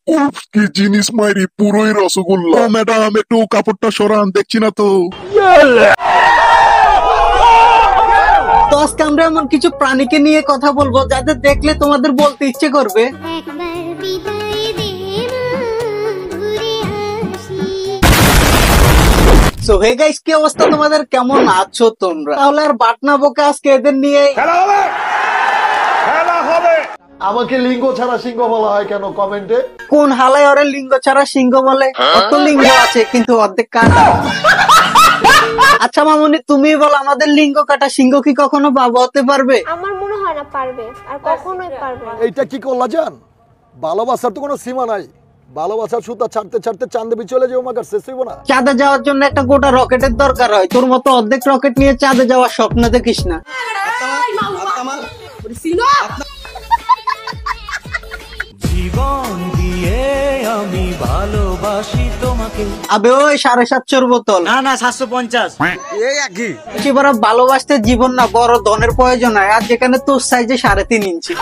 উফ, কি জিনিস মাইরি, পুরোই রসগোল্লা। ও ম্যাডাম, একটু কাপড়টা সরান, দেখছি না তো। তো আজকে আমরা এমন কিছু প্রাণীকে নিয়ে কথা বলবো যাদের দেখলে তোমাদের বলতে ইচ্ছে করবে সো হে গাইস, কি অবস্থা তোমাদের, কেমন আছো তোমরা? তাহলে আর বাট না বকে আজকে এদের নিয়ে খেলা হবে। আমাকে লিঙ্গ ছাড়া সিংহ বলা হয় কেন কমেন্টে? কোন হালায় ওরে লিঙ্গ ছাড়া সিংহ বলে? কত লিঙ্গ আছে কিন্তু অর্ধেক কাটা। আচ্ছা মামুনি, তুমি বল, আমাদের লিঙ্গ কাটা সিংহ কি কখনো বাবা হতে পারবে? আমার মনে হয় না পারবে, আর কখনোই পারবে না। এইটা কি করলা জান? ভালোবাসার তো কোনো সীমা নাই। ভালোবাসার সুতা ছাড়তে ছাড়তে চাঁদে চলে যাও, মাগার শেষ হইব না। চাঁদে যাওয়ার জন্য একটা গোটা রকেটের দরকার হয়, তোর মতো অর্ধেক রকেট নিয়ে চাঁদে যাওয়ার স্বপ্ন দেখিস না। জীবন দিয়ে আমি ভালোবাসি তোমাকে। আবে ওই 750 বোতল না না 750। এবার ভালোবাসতে জীবন না, বড় ধনের প্রয়োজন হয়, আর যেখানে তোর সাইজে 3.5 ইঞ্চি।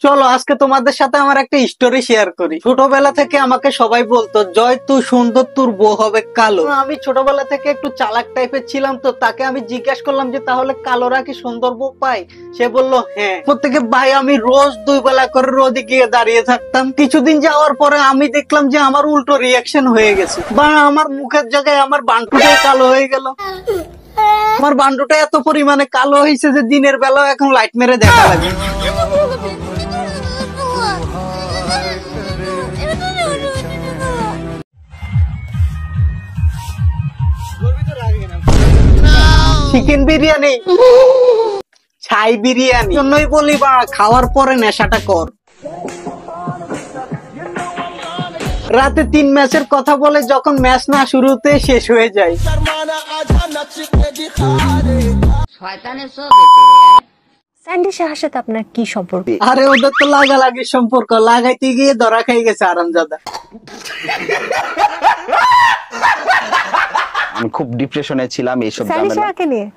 চলো আজকে তোমাদের সাথে আমার একটা স্টোরি শেয়ার করি। ছোটবেলা থেকে আমাকে সবাই বলতো, জয় তুই সুন্দর, তোর বউ হবে কালো। আমি ছোটবেলা থেকে একটু চালাক টাইপের ছিলাম, তো তাকে আমি জিজ্ঞাসা করলাম যে তাহলে কালোরা কি সুন্দর বউ পায়? সে বলল হ্যাঁ। প্রত্যেকে ভাই আমি রোজ 2 বেলা করে রোদে গিয়ে দাঁড়িয়ে থাকতাম। কিছুদিন যাওয়ার পরে আমি দেখলাম যে আমার উল্টো রিয়াকশন হয়ে গেছে, বা আমার মুখের জায়গায় আমার বান্টুটাই কালো হয়ে গেল। আমার বান্ডুটা এত পরিমাণে কালো হয়েছে যে দিনের বেলাও এখন লাইট মেরে দেখা লাগে। চিকেন বিরিয়ানি, ছাই বিরিয়ানি জন্যই বলি বা খাওয়ার পরে নেশাটা কর। রাতে 3 ম্যাচের কথা বলে যখন ম্যাচ না শুরুতে শেষ হয়ে যায়। স্যান্ডি শাহের সাথে আপনার কি সম্পর্ক? আরে ওদের তো লাগালাগি সম্পর্ক, লাগাইতে গিয়ে ধরা খাই গেছে আরামজাদা। আমি খুব ডিপ্রেশনে ছিলাম এইসব স্যান্ডি শাহকে নিয়ে,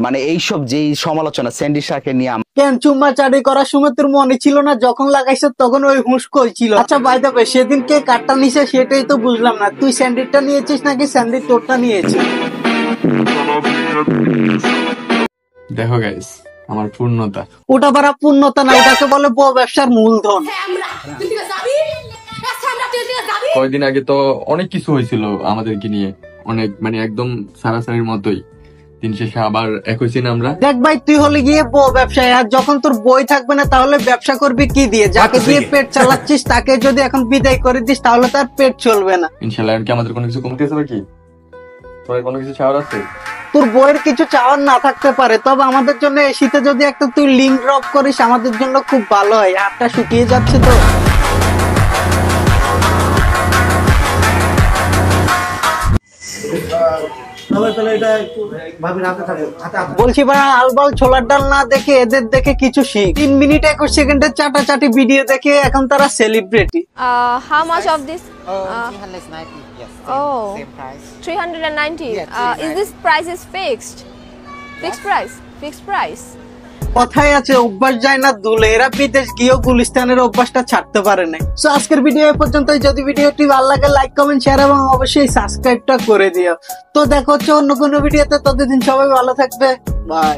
মানে এইসব যেই সমালোচনা স্যান্ডি শাহকে নিয়ে। কেন চুম্মা চাড়ি করার সময় তোর মনে ছিল না? যখন লাগাইছে তখন ওই হুঁশ কইছিল। আচ্ছা বাই দ্য ওয়ে, সেদিন কে কাটটা নিছে সেটাই তো বুঝলাম না। তুই স্যান্ডিটা নিয়েছিস নাকি স্যান্ডি তোরটা নিয়েছিস? দেখো গাইস, আমার পূর্ণতা। ওটা বারা পূর্ণতা না, ওটাকে বলে বউ ব্যবসার মূলধন। কয়েকদিন আগে তো অনেক কিছু হয়েছিল আমাদেরকে নিয়ে, অনেক মানে একদম সারাসারির মতোই। দিন শেষে আবার এক হয়েছি না আমরা। দেখ ভাই, তুই হলে গিয়ে বউ ব্যবসায়, আর যখন তোর বই থাকবে না তাহলে ব্যবসা করবি কি দিয়ে? যাকে দিয়ে পেট চালাচ্ছিস তাকে যদি এখন বিদায় করে দিস তাহলে তার পেট চলবে না। ইনশাল্লাহ কি আমাদের কোনো কিছু কমতে আছে কি? তোর কোনো কিছু চাওয়ার আছে? তোর বইয়ের কিছু চাওয়ার না থাকতে পারে, তবে আমাদের জন্য এই শীতে যদি একটা তুই লিঙ্ক ড্রপ করিস আমাদের জন্য খুব ভালো হয়। হাতটা শুকিয়ে যাচ্ছে তো। বলছি ভাই, আলবাল ছোলার ডাল না দেখে এদের দেখে কিছু শিখ। 3 মিনিট 21 সেকেন্ডের চাটাচাটি ভিডিও দেখে এখন তারা celebrity. how much of this? 390. Yes. Oh, Same price. 390. Yeah, Is this price is fixed? Fixed price. Fixed price. কথাই আছে অভ্যাস যায় না দুলে, এরা বিদেশ গিয়েও গুলিস্তানের অভ্যাসটা ছাড়তে পারে না। সো আজকের ভিডিও এ পর্যন্তই। যদি ভিডিওটি ভালো লাগে লাইক কমেন্ট শেয়ার এবং অবশ্যই সাবস্ক্রাইবটা করে দিও। তো দেখা হচ্ছে অন্য কোনো ভিডিওতে, ততদিন সবাই ভালো থাকবে, বাই।